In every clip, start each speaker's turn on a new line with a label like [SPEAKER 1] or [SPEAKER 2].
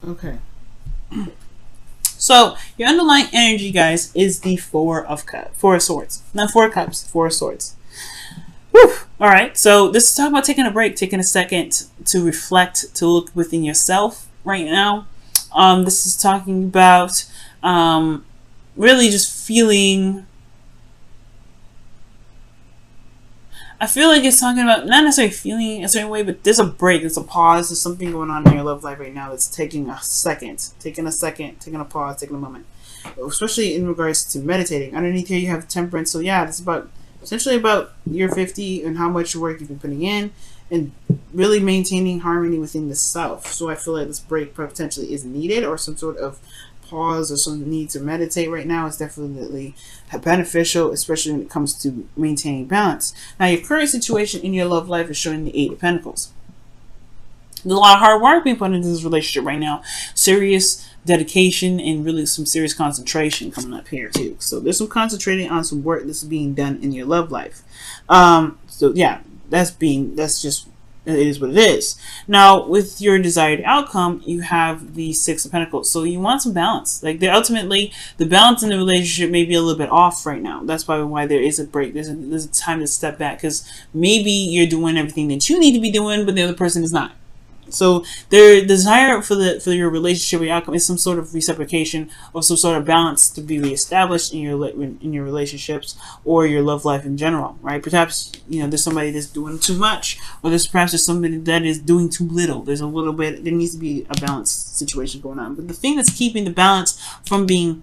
[SPEAKER 1] Okay. So your underlying energy, guys, is the Four of Swords, not Four of Cups, Four of Swords. Whew. All right. So this is talking about taking a break, taking a second to reflect, to look within yourself right now. This is talking about really just feeling. I feel like it's talking about not necessarily feeling a certain way, but there's a break, there's a pause, there's something going on in your love life right now that's taking a second, taking a pause, taking a moment. Especially in regards to meditating. Underneath here you have temperance, so yeah, it's about essentially about your 50 and how much work you've been putting in and really maintaining harmony within the self. So I feel like this break potentially is needed, or some sort of pause or some need to meditate right now is definitely beneficial, especially when it comes to maintaining balance. Now, your current situation in your love life is showing the Eight of Pentacles. There's a lot of hard work being put into this relationship right now. Serious dedication and really some serious concentration coming up here too. So there's some concentrating on some work that's being done in your love life. So yeah, that's just, it is what it is. Now, with your desired outcome, you have the Six of Pentacles. So you want some balance. Like, ultimately, the balance in the relationship may be a little bit off right now. That's probably why there is a break. There's a time to step back, because maybe you're doing everything that you need to be doing, but the other person is not. So their desire for your relationship or your outcome is some sort of reciprocation or some sort of balance to be reestablished in your relationships or your love life in general, right? Perhaps there's somebody that's doing too much, or there's somebody that is doing too little. There's a little bit. There needs to be a balanced situation going on. But the thing that's keeping the balance from being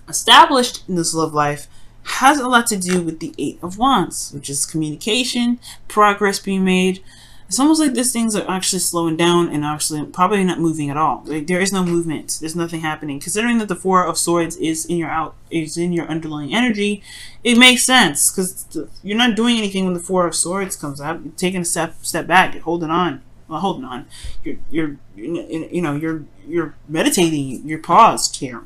[SPEAKER 1] established in this love life has a lot to do with the Eight of Wands, which is communication, progress being made. It's almost like these things are actually slowing down and actually probably not moving at all. Like, there is no movement. There's nothing happening. Considering that the Four of Swords is in your underlying energy, it makes sense, because you're not doing anything when the Four of Swords comes up. You're taking a step back. You're holding on. Well, holding on. You're meditating. You're paused here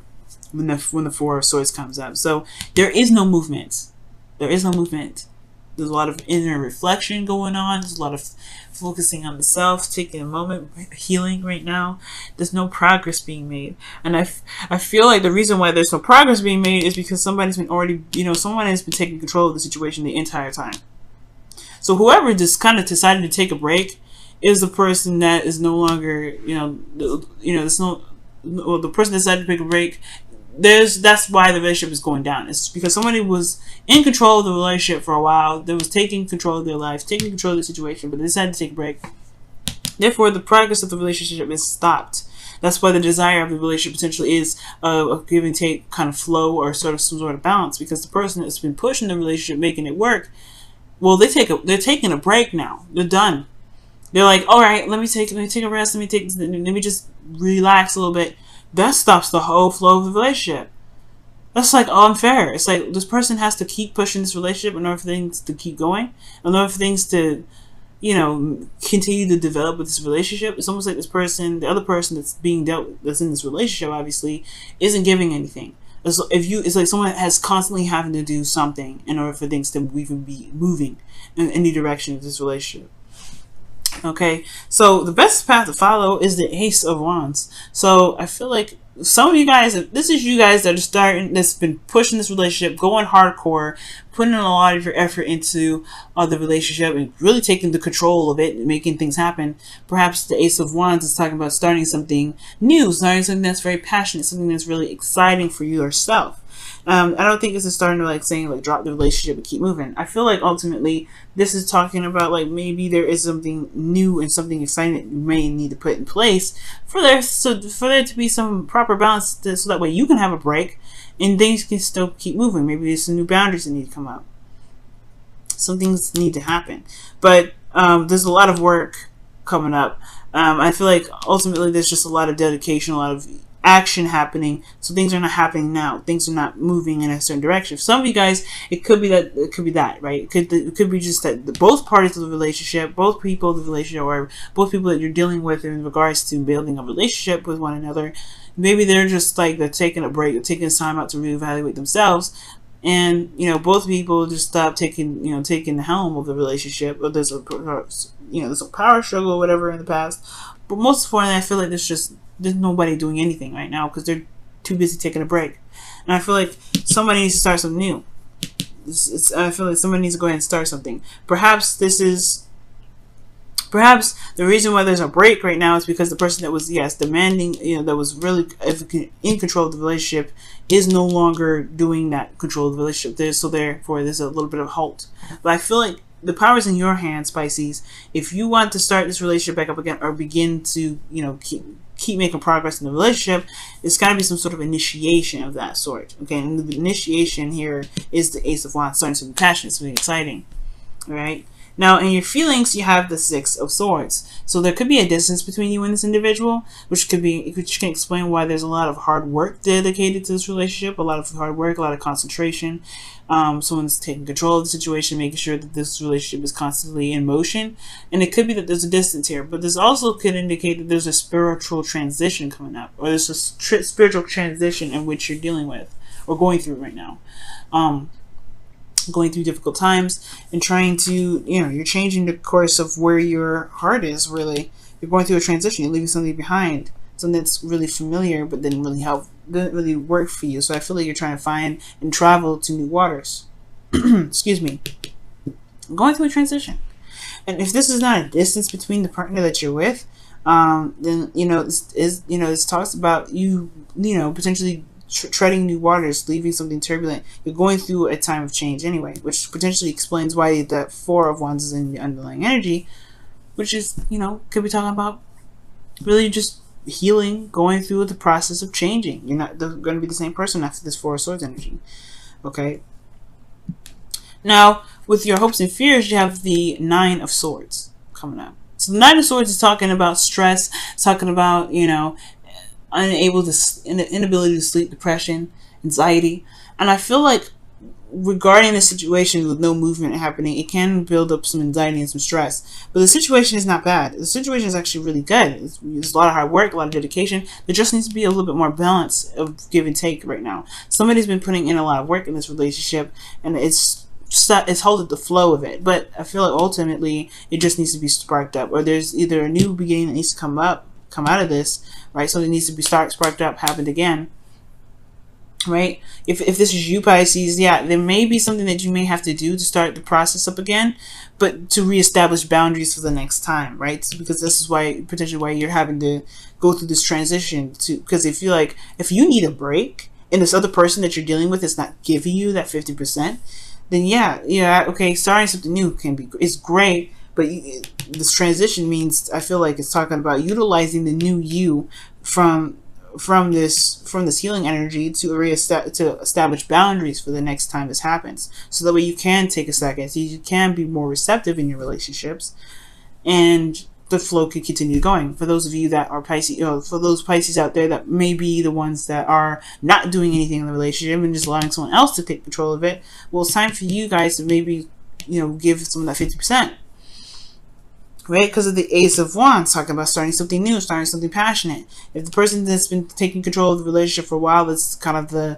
[SPEAKER 1] when the Four of Swords comes up. So there is no movement. There is no movement. There's a lot of inner reflection going on. There's a lot of focusing on the self, taking a moment, healing right now. There's no progress being made. And I feel like the reason why there's no progress being made is because someone has been taking control of the situation the entire time. So whoever just kind of decided to take a break is the person that is no longer, the person that decided to take a break. That's why the relationship is going down. It's because somebody was in control of the relationship for a while. They was taking control of their life, taking control of the situation, but they decided to take a break. Therefore, the progress of the relationship is stopped. That's why the desire of the relationship potentially is a give and take kind of flow, or some sort of balance, because the person that's been pushing the relationship, making it work, well, they're taking a break now. They're done. They're like, all right, let me take a rest. Let me just relax a little bit. That stops the whole flow of the relationship. That's like unfair. It's like this person has to keep pushing this relationship in order for things to keep going, in order for things to, continue to develop with this relationship. It's almost like this person, the other person that's in this relationship, obviously, isn't giving anything. It's like someone has constantly having to do something in order for things to even be moving in any direction of this relationship. Okay, so the best path to follow is the Ace of Wands. So I feel like some of you guys, this is you guys that are that's been pushing this relationship, going hardcore, putting in a lot of your effort into the relationship and really taking the control of it and making things happen. Perhaps the Ace of Wands is talking about starting something new, starting something that's very passionate, something that's really exciting for you yourself. I don't think this is starting to saying drop the relationship and keep moving. I feel like ultimately this is talking about maybe there is something new and something exciting that you may need to put in place for there to be some proper balance, so that way you can have a break and things can still keep moving. Maybe there's some new boundaries that need to come up. Some things need to happen, but there's a lot of work coming up. I feel like ultimately there's just a lot of dedication, a lot of action happening, so things are not happening now. Things are not moving in a certain direction. For some of you guys, it could be that, right? It could be just that both parties of the relationship, both people of the relationship, or both people that you're dealing with in regards to building a relationship with one another, maybe they're just they're taking a break, they're taking time out to reevaluate themselves, and both people just stop taking the helm of the relationship, or there's a power struggle or whatever in the past. But most importantly, I feel like there's just there's nobody doing anything right now because they're too busy taking a break. And I feel like somebody needs to start something new. I feel like somebody needs to go ahead and start something. Perhaps the reason why there's a break right now is because the person that was, yes, demanding, that was really in control of the relationship is no longer doing that control of the relationship. So therefore, there's a little bit of halt. But I feel like the power is in your hands, Pisces. If you want to start this relationship back up again or begin to, keep making progress in the relationship, it's got to be some sort of initiation of that sort. Okay, and the initiation here is the Ace of Wands, starting to be passionate, it's really exciting. All right. Now, in your feelings, you have the Six of Swords. So there could be a distance between you and this individual, which can explain why there's a lot of hard work dedicated to this relationship, a lot of hard work, a lot of concentration. Someone's taking control of the situation, making sure that this relationship is constantly in motion. And it could be that there's a distance here, but this also could indicate that there's a spiritual transition coming up, or there's a spiritual transition in which you're dealing with or going through right now. Going through difficult times and trying to, you're changing the course of where your heart is, really. You're going through a transition. You're leaving something behind, something that's really familiar but didn't really work for you. So I feel like you're trying to find and travel to new waters. Excuse me. Going through a transition. And if this is not a distance between the partner that you're with, then, this talks about you, potentially treading new waters, leaving something turbulent. You're going through a time of change anyway, which potentially explains why that Four of Wands is in the underlying energy, which is, could be talking about really just healing, going through the process of changing. You're not going to be the same person after this Four of Swords energy. Okay. Now, with your hopes and fears, you have the Nine of Swords coming up. So the Nine of Swords is talking about stress, it's talking about, inability to sleep, depression, anxiety. And I feel like regarding the situation with no movement happening, it can build up some anxiety and some stress. But the situation is not bad. The situation is actually really good. It's a lot of hard work, a lot of dedication. There just needs to be a little bit more balance of give and take right now. Somebody's been putting in a lot of work in this relationship, and it's halted the flow of it. But I feel like ultimately it just needs to be sparked up, or there's either a new beginning that needs to come out of this, right? Something needs to be sparked up, happened again, right? If this is you, Pisces, yeah, there may be something that you may have to do to start the process up again, but to reestablish boundaries for the next time, right? Because this is potentially why you're having to go through this transition, because if you need a break and this other person that you're dealing with is not giving you that 50%, then yeah, okay, starting something new is great. But this transition means, I feel like it's talking about utilizing the new you from this healing energy to establish boundaries for the next time this happens. So that way you can take a second, so you can be more receptive in your relationships, and the flow can continue going. For those of you that are Pisces, for those Pisces out there that may be the ones that are not doing anything in the relationship and just allowing someone else to take control of it, well, it's time for you guys to maybe, give some of that 50%. Right? Because of the Ace of Wands, talking about starting something new, starting something passionate. If the person that's been taking control of the relationship for a while, that's kind of the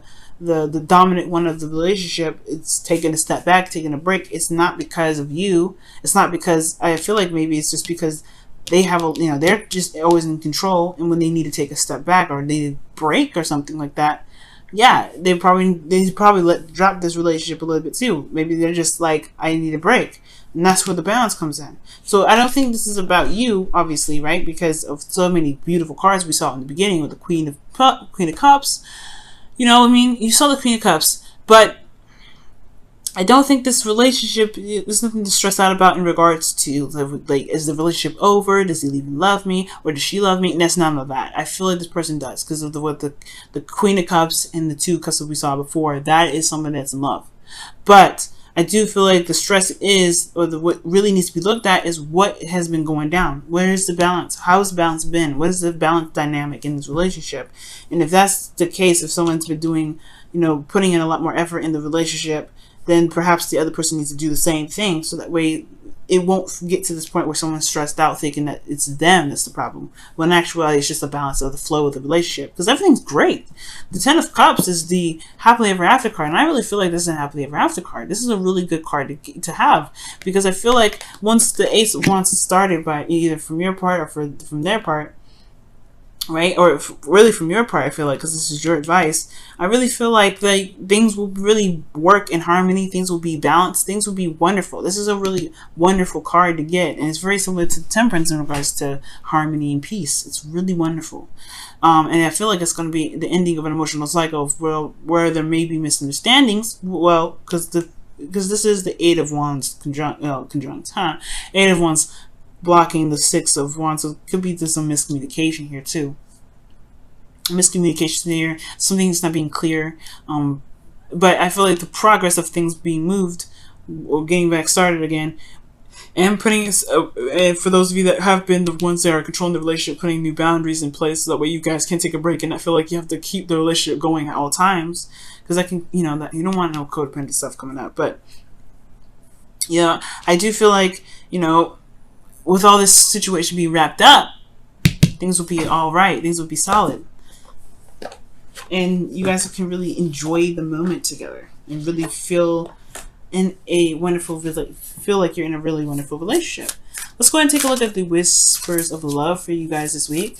[SPEAKER 1] dominant one of the relationship, it's taking a step back, taking a break. It's not because of you. It's not because, I feel like maybe it's just because they have they're just always in control, and when they need to take a step back or they need a break or something like that, yeah, they probably drop this relationship a little bit too. Maybe they're just like, I need a break. And that's where the balance comes in. So I don't think this is about you, obviously, right? Because of so many beautiful cards we saw in the beginning with the Queen of Cups. You saw the Queen of Cups, but I don't think this relationship, there's nothing to stress out about in regards to, is the relationship over? Does he even love me? Or does she love me? And that's none of that. I feel like this person does, because of what the Queen of Cups and the Two of Cups that we saw before. That is someone that's in love. But I do feel like the stress is, or what really needs to be looked at is what has been going down. Where is the balance? How has the balance been? What is the balance dynamic in this relationship? And if that's the case, if someone's been doing, putting in a lot more effort in the relationship, then perhaps the other person needs to do the same thing. So that way it won't get to this point where someone's stressed out thinking that it's them that's the problem. When in actuality, it's just a balance of the flow of the relationship. Because everything's great. The Ten of Cups is the happily ever after card. And I really feel like this is a happily ever after card. This is a really good card to have. Because I feel like once the Ace of Wands started by either from your part or from their part, right? Or really from your part, I feel like, because this is your advice, I really feel like things will really work in harmony. Things will be balanced. Things will be wonderful. This is a really wonderful card to get, and it's very similar to Temperance in regards to harmony and peace. It's really wonderful, and I feel like it's going to be the ending of an emotional cycle where there may be misunderstandings. Well, because this is the Eight of Wands Eight of Wands blocking the Six of Wands, so it could be just some miscommunication here too. Miscommunication here, something's not being clear. But I feel like the progress of things being moved or getting back started again, and putting and for those of you that have been the ones that are controlling the relationship, putting new boundaries in place so that way you guys can take a break and not feel like you have to keep the relationship going at all times, because I can, that you don't want no codependent stuff coming up. But yeah, I do feel like, with all this situation being wrapped up, things will be all right. Things will be solid. And you guys can really enjoy the moment together and really feel like you're in a really wonderful relationship. Let's go ahead and take a look at the whispers of love for you guys this week.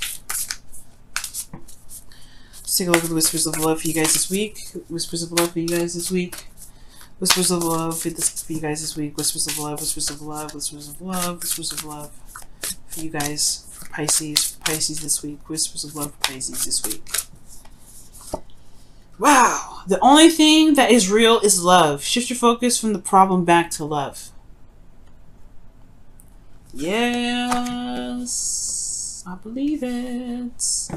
[SPEAKER 1] Let's take a look at the whispers of love for you guys this week. Whispers of love for you guys this week. Whispers of love for you guys this week. Whispers of love, whispers of love, whispers of love, whispers of love for you guys, for Pisces this week. Whispers of love for Pisces this week. Wow. The only thing that is real is love. Shift your focus from the problem back to love. Yes. I believe it.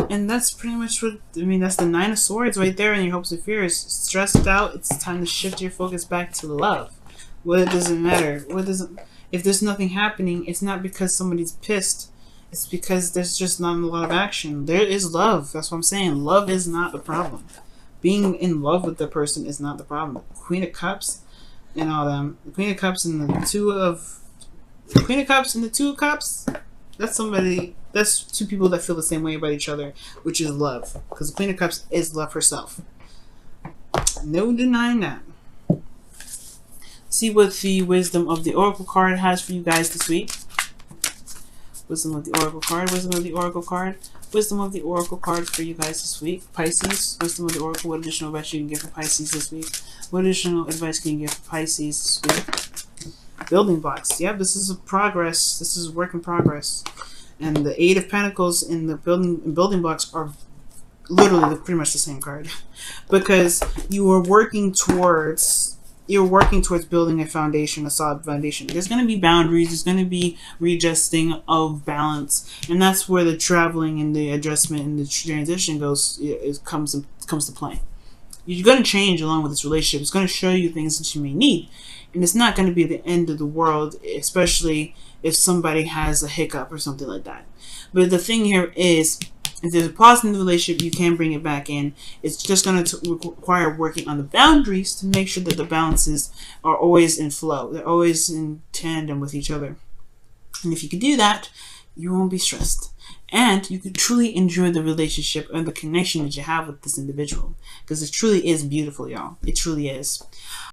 [SPEAKER 1] And that's pretty much that's the Nine of Swords right there in your hopes and fears. Stressed out, it's time to shift your focus back to love. It doesn't matter. If there's nothing happening, it's not because somebody's pissed. It's because there's just not a lot of action. There is love. That's what I'm saying. Love is not the problem. Being in love with the person is not the problem. Queen of Cups and all them. The Queen of Cups and the Two of Cups. That's two people that feel the same way about each other, which is love. Because the Queen of Cups is love herself. No denying that. See what the Wisdom of the Oracle card has for you guys this week. Wisdom of the Oracle card. Wisdom of the Oracle card. Wisdom of the Oracle card for you guys this week. Pisces. Wisdom of the Oracle. What additional advice you can give for Pisces this week? What additional advice can you give for Pisces this week? Building blocks. Yeah, this is a progress. This is a work in progress. And the Eight of Pentacles in the building blocks are literally pretty much the same card. Because you are working towards building a foundation, a solid foundation. There's going to be boundaries. There's going to be readjusting of balance, and that's where the traveling and the adjustment and the transition comes to play. You're going to change along with this relationship. It's going to show you things that you may need, and it's not going to be the end of the world, especially if somebody has a hiccup or something like that. But the thing here is, if there's a pause in the relationship, you can bring it back in. It's just going to require working on the boundaries to make sure that the balances are always in flow. They're always in tandem with each other. And if you can do that, you won't be stressed. And you can truly enjoy the relationship and the connection that you have with this individual. Because it truly is beautiful, y'all. It truly is.